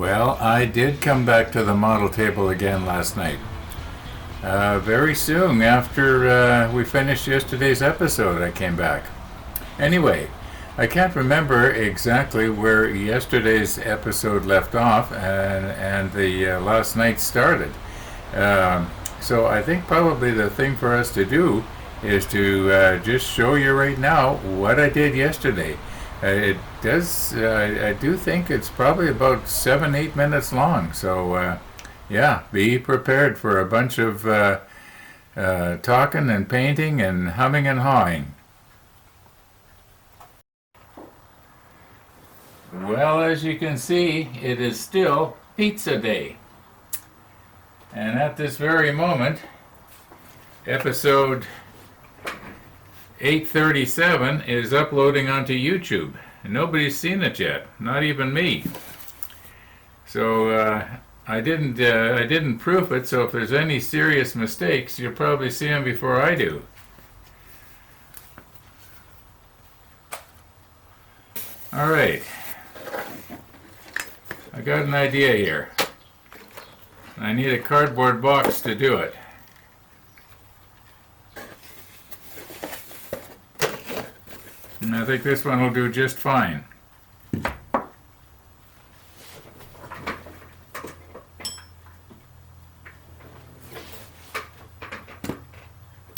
Well, I did come back to the model table again last night. Very soon after we finished yesterday's episode, I came back. Anyway, I can't remember exactly where yesterday's episode left off and the last night started. So I think probably the thing for us to do is to just show you right now what I did yesterday. It does. I do think it's probably about 7-8 minutes long. So yeah, be prepared for a bunch of talking and painting and humming and hawing. Well, as you can see, it is still pizza day. And at this very moment, episode 837 is uploading onto YouTube. Nobody's seen it yet, not even me. So I didn't proof it, so if there's any serious mistakes, you'll probably see them before I do. All right. I got an idea here. I need a cardboard box to do it. And I think this one will do just fine.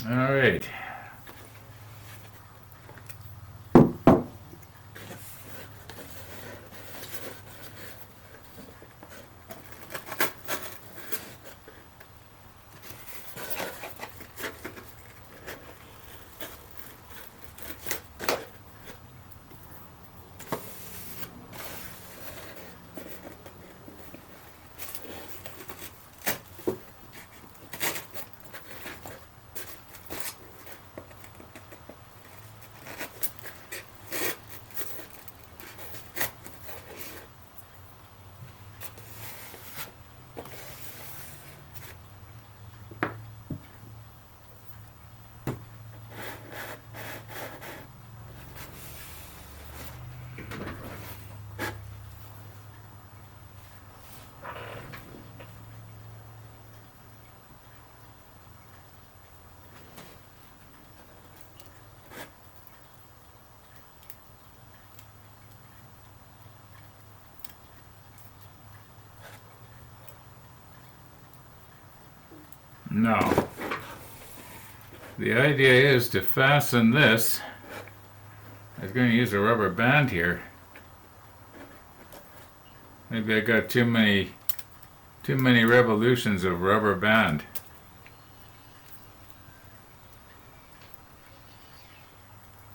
All right. Now, the idea is to fasten this. I was going to use a rubber band here. Maybe I got too many revolutions of rubber band.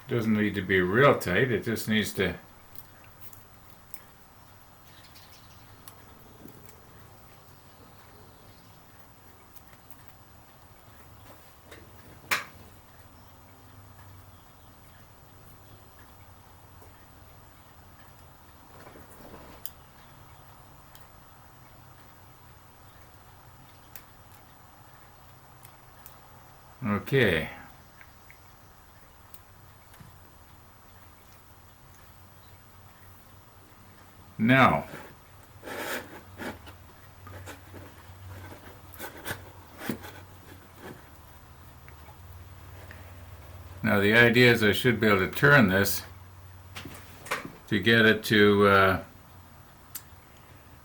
Doesn't need to be real tight, it just needs to okay. Now, the idea is I should be able to turn this to get it to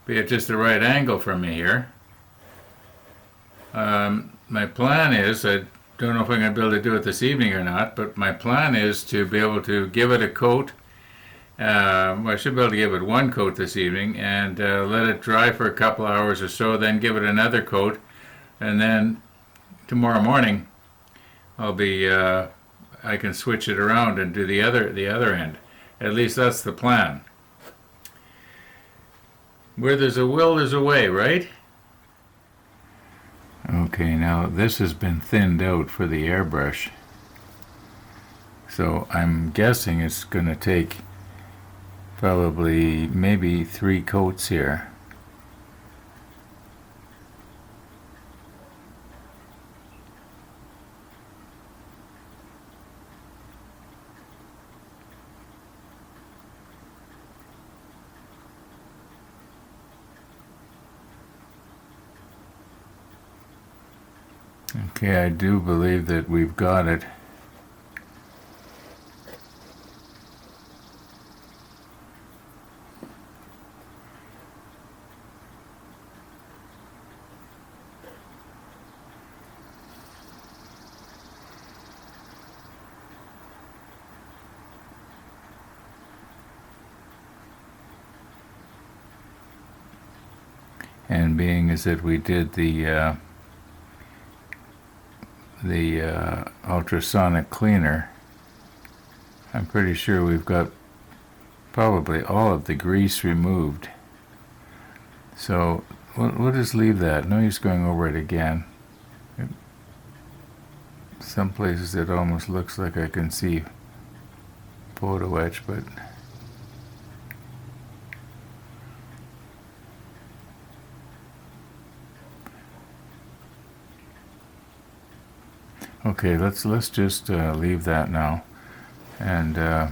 be at just the right angle for me here. My plan is, I don't know if I'm going to be able to do it this evening or not, but my plan is to be able to give it a coat. Well, I should be able to give it one coat this evening and let it dry for a couple hours or so, then give it another coat, and then tomorrow morning I can switch it around and do the other end. At least that's the plan. Where there's a will, there's a way, right? Okay, now this has been thinned out for the airbrush. So I'm guessing it's going to take probably maybe 3 coats here. Okay, I do believe that we've got it. And being as that we did the ultrasonic cleaner, I'm pretty sure we've got probably all of the grease removed. So we'll just leave that. No use going over it again. Some places it almost looks like I can see photo etch, but okay, let's just leave that now, and I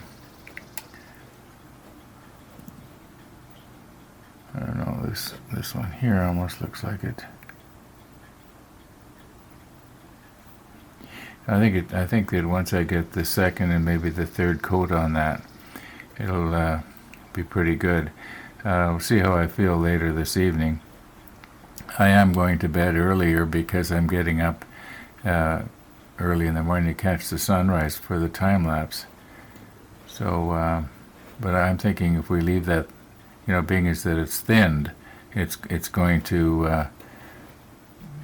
don't know, this one here almost looks like it. I think that once I get the second and maybe the third coat on that, it'll be pretty good. We'll see how I feel later this evening. I am going to bed earlier because I'm getting up early in the morning to catch the sunrise for the time-lapse. So, but I'm thinking if we leave that, being as that it's thinned, it's going to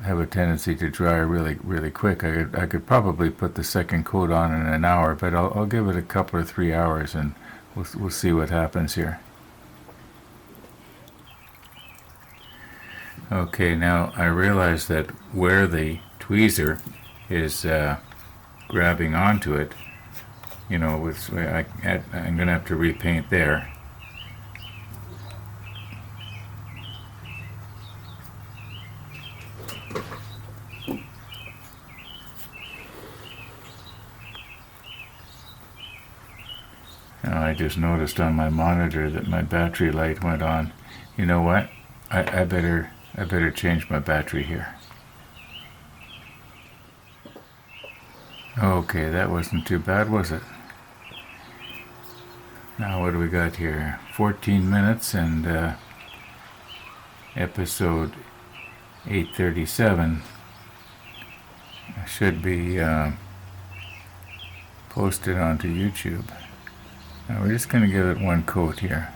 have a tendency to dry really, really quick. I could probably put the second coat on in an hour, but I'll give it a couple or 3 hours, and we'll see what happens here. Okay, now I realize that where the tweezer is grabbing onto it, I'm going to have to repaint there. Now I just noticed on my monitor that my battery light went on. You know what? I better change my battery here. Okay, that wasn't too bad, was it? Now what do we got here? 14 minutes and episode 837 should be posted onto YouTube. Now we're just going to give it one coat here.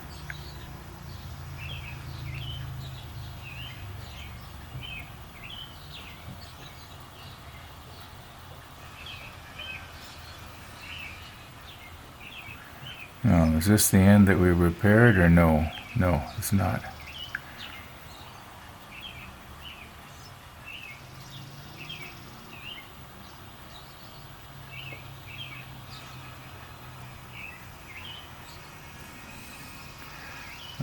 Now, is this the end that we repaired, or no? No, it's not.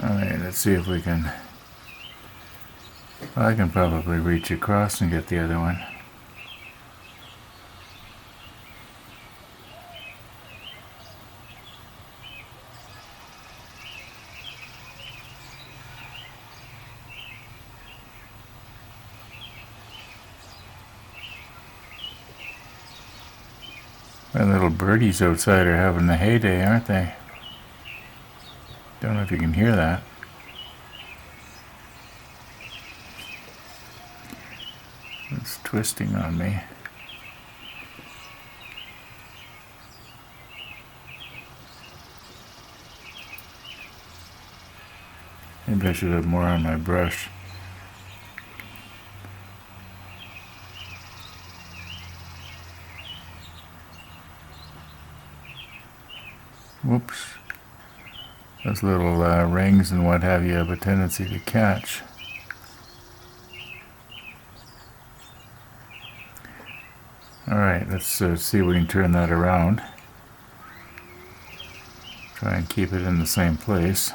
Alright, let's see if we can... Well, I can probably reach across and get the other one. My little birdies outside are having a heyday, aren't they? Don't know if you can hear that. It's twisting on me. Maybe I should have more on my brush. Whoops. Those little rings and what have you have a tendency to catch. Alright, let's see if we can turn that around. Try and keep it in the same place.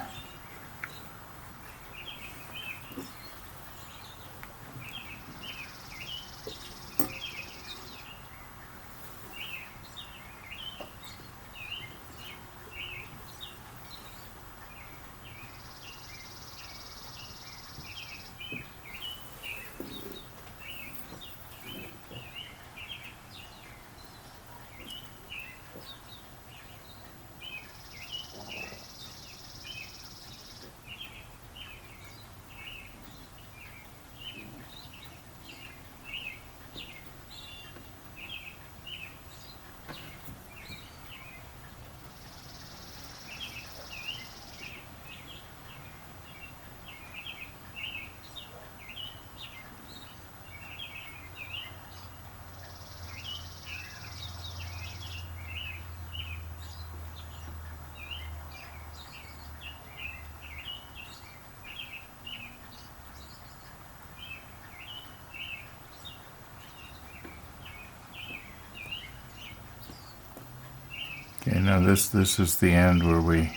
And now this is the end where we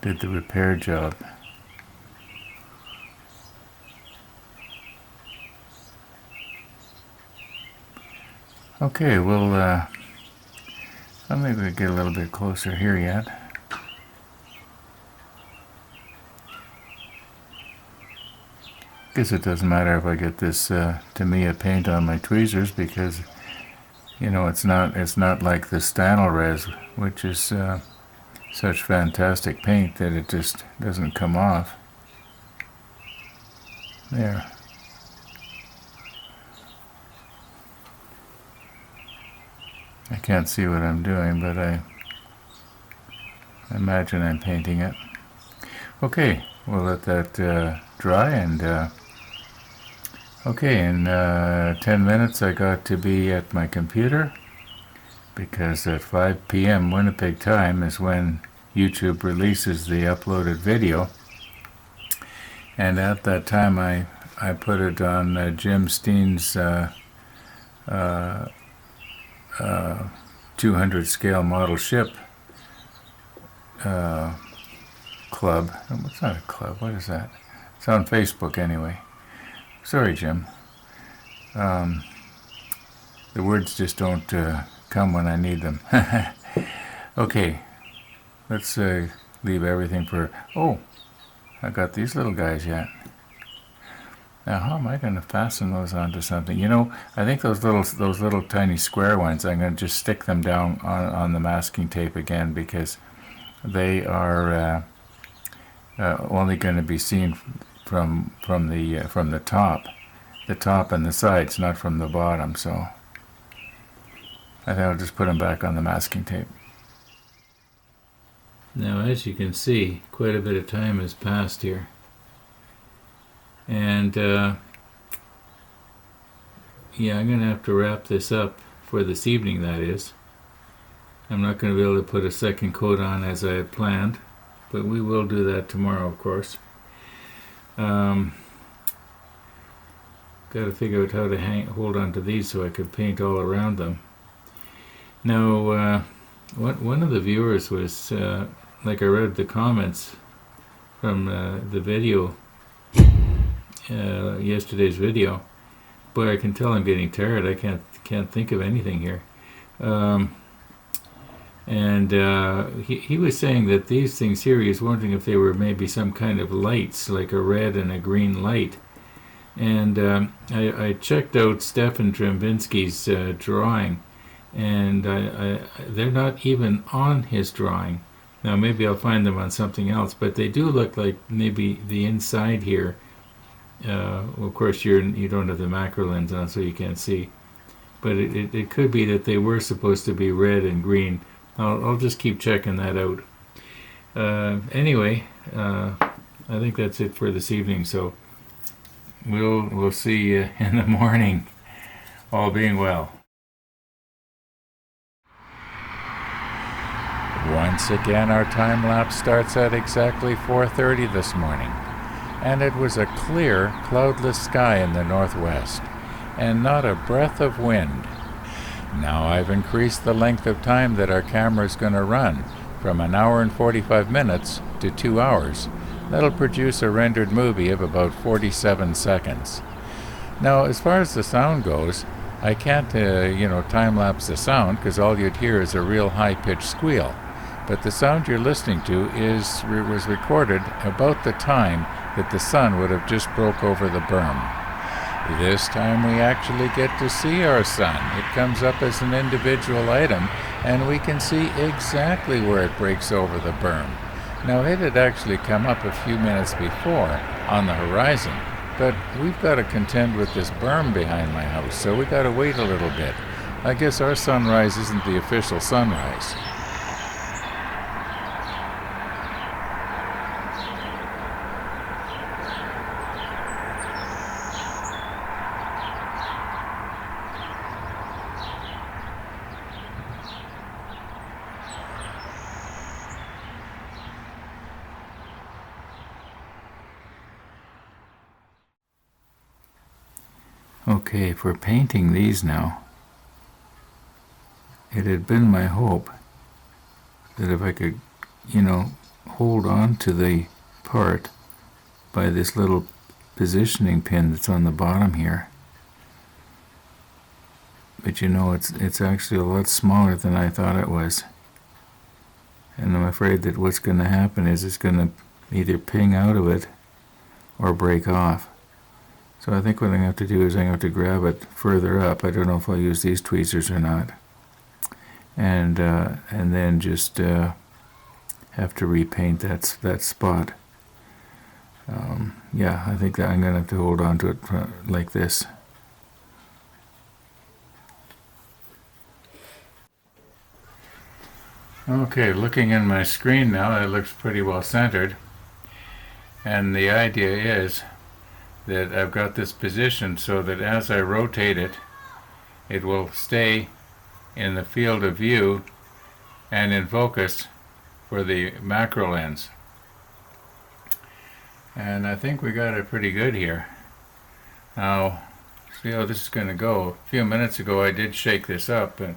did the repair job. Okay, well, maybe get a little bit closer here yet. Guess it doesn't matter if I get this Tamiya paint on my tweezers, because you know it's not like the Stanlres, which is such fantastic paint that it just doesn't come off. There. I can't see what I'm doing, but I imagine I'm painting it. Okay, we'll let that dry, and okay, in 10 minutes I got to be at my computer, because at 5 p.m. Winnipeg time is when YouTube releases the uploaded video, and at that time I put it on Jim Steen's 200 scale model ship club. It's not a club, what is that? It's on Facebook anyway. Sorry, Jim. The words just don't come when I need them. Okay, let's leave everything for... Oh, I got these little guys yet. Now, how am I going to fasten those onto something? You know, I think those little tiny square ones, I'm going to just stick them down on the masking tape again, because they are only going to be seen from the top and the sides, not from the bottom. So I think I'll just put them back on the masking tape. Now, as you can see, quite a bit of time has passed here. And yeah, I'm going to have to wrap this up for this evening, that is. I'm not going to be able to put a second coat on as I had planned, but we will do that tomorrow, of course. Got to figure out how to hold on to these so I could paint all around them. Now, one of the viewers was, like I read the comments from the video, yesterday's video. Boy, I can tell I'm getting tired. I can't think of anything here. And he was saying that these things here, he was wondering if they were maybe some kind of lights, like a red and a green light. And I checked out Stefan Drembinski's drawing, and they're not even on his drawing. Now maybe I'll find them on something else, but they do look like maybe the inside here. Of course, you don't have the macro lens on, so you can't see. But it could be that they were supposed to be red and green. I'll just keep checking that out. Anyway, I think that's it for this evening. So we'll see you in the morning, all being well. Once again, our time-lapse starts at exactly 4:30 this morning, and it was a clear, cloudless sky in the northwest, and not a breath of wind. Now I've increased the length of time that our camera is going to run from 1 hour and 45 minutes to 2 hours. That'll produce a rendered movie of about 47 seconds. Now, as far as the sound goes, I can't, time-lapse the sound, because all you'd hear is a real high-pitched squeal. But the sound you're listening to was recorded about the time that the sun would have just broke over the berm. This time we actually get to see our sun. It comes up as an individual item, and we can see exactly where it breaks over the berm. Now, it had actually come up a few minutes before on the horizon, but we've got to contend with this berm behind my house, so we've got to wait a little bit. I guess our sunrise isn't the official sunrise. Okay, for painting these now, it had been my hope that if I could, hold on to the part by this little positioning pin that's on the bottom here. But it's actually a lot smaller than I thought it was. And I'm afraid that what's going to happen is it's going to either ping out of it or break off. So I think what I'm going to have to do is I'm going to have to grab it further up. I don't know if I'll use these tweezers or not. And then just have to repaint that spot. I think that I'm going to have to hold on to it like this. Okay, looking in my screen now, it looks pretty well centered. And the idea is that I've got this position so that as I rotate it, it will stay in the field of view and in focus for the macro lens. And I think we got it pretty good here. Now, see how this is going to go. A few minutes ago I did shake this up, and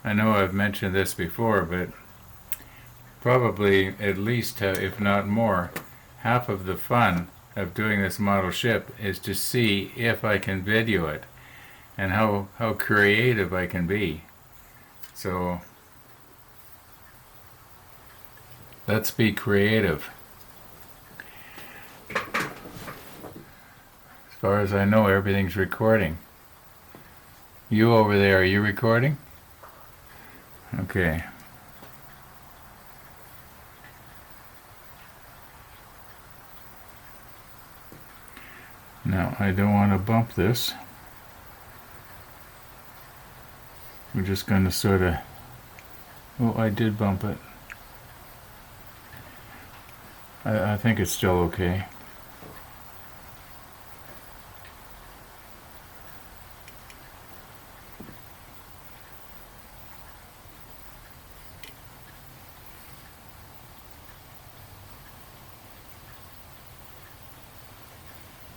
I know I've mentioned this before, but probably at least, if not more, half of the fun of doing this model ship is to see if I can video it and how creative I can be. So let's be creative. As far as I know, everything's recording. You over there, are you recording? Okay. Now, I don't want to bump this. We're just going to sort of... Oh, I did bump it. I think it's still okay.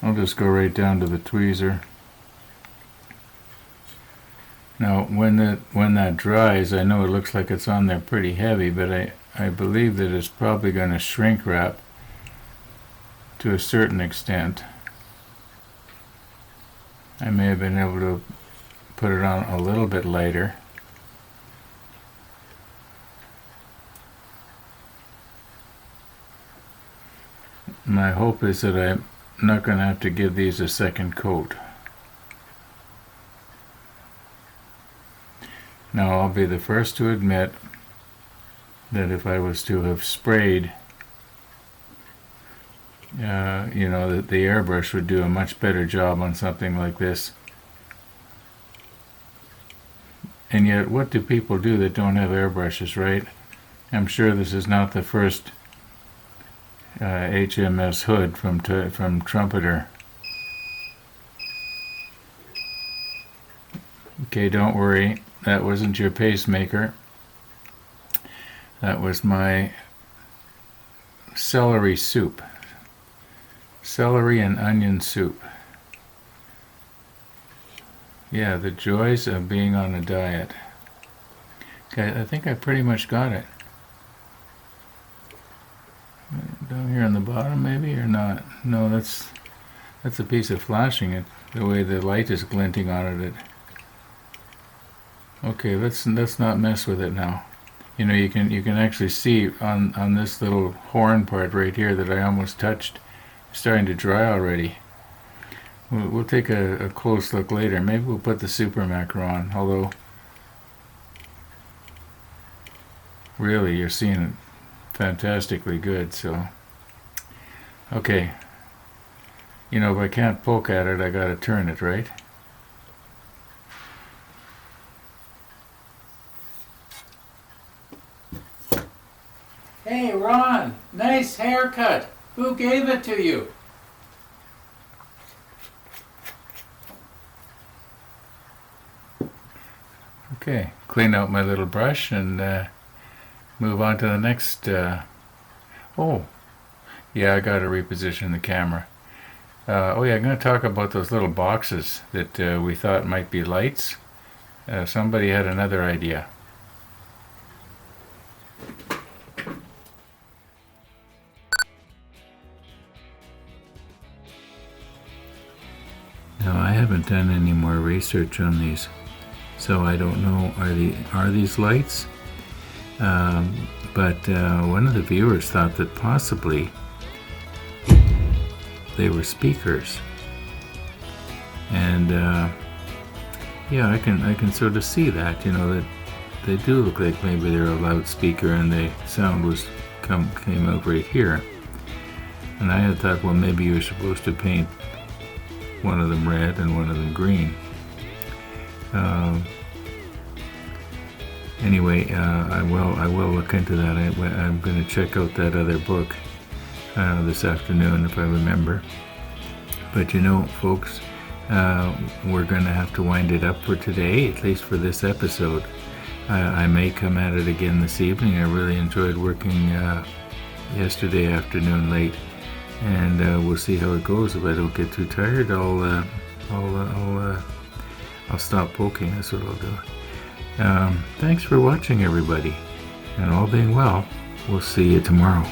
I'll just go right down to the tweezer. Now, when that dries, I know it looks like it's on there pretty heavy, but I believe that it's probably going to shrink wrap to a certain extent. I may have been able to put it on a little bit lighter. My hope is that I'm not going to have to give these a second coat. Now, I'll be the first to admit that if I was to have sprayed, that the airbrush would do a much better job on something like this. And yet, what do people do that don't have airbrushes, right? I'm sure this is not the first HMS Hood from Trumpeter. Okay, don't worry. That wasn't your pacemaker. That was my celery soup. Celery and onion soup. Yeah, the joys of being on a diet. Okay, I think I pretty much got it. Down here on the bottom, maybe, or not? No, that's a piece of flashing it. The way the light is glinting on it. Okay, let's not mess with it now. You can actually see on this little horn part right here that I almost touched, it's starting to dry already. We'll take a close look later. Maybe we'll put the super macro on. Although, really, you're seeing it fantastically good. So, okay. If I can't poke at it, I gotta turn it, right? Hey, Ron, nice haircut. Who gave it to you? Okay, clean out my little brush and move on to the next. Oh, yeah, I got to reposition the camera. Oh yeah, I'm going to talk about those little boxes that we thought might be lights. Somebody had another idea. Now I haven't done any more research on these, so I don't know are these lights. But one of the viewers thought that possibly they were speakers, and yeah, I can sort of see that. That they do look like maybe they're a loudspeaker, and the sound came out right here. And I had thought, well, maybe you're supposed to paint one of them red and one of them green. Anyway, I will look into that. I'm going to check out that other book this afternoon if I remember. But folks, we're going to have to wind it up for today, at least for this episode. I may come at it again this evening. I really enjoyed working yesterday afternoon late, and we'll see how it goes. If I don't get too tired, I'll stop poking. That's what I'll do. Thanks for watching, everybody, and all being well, we'll see you tomorrow.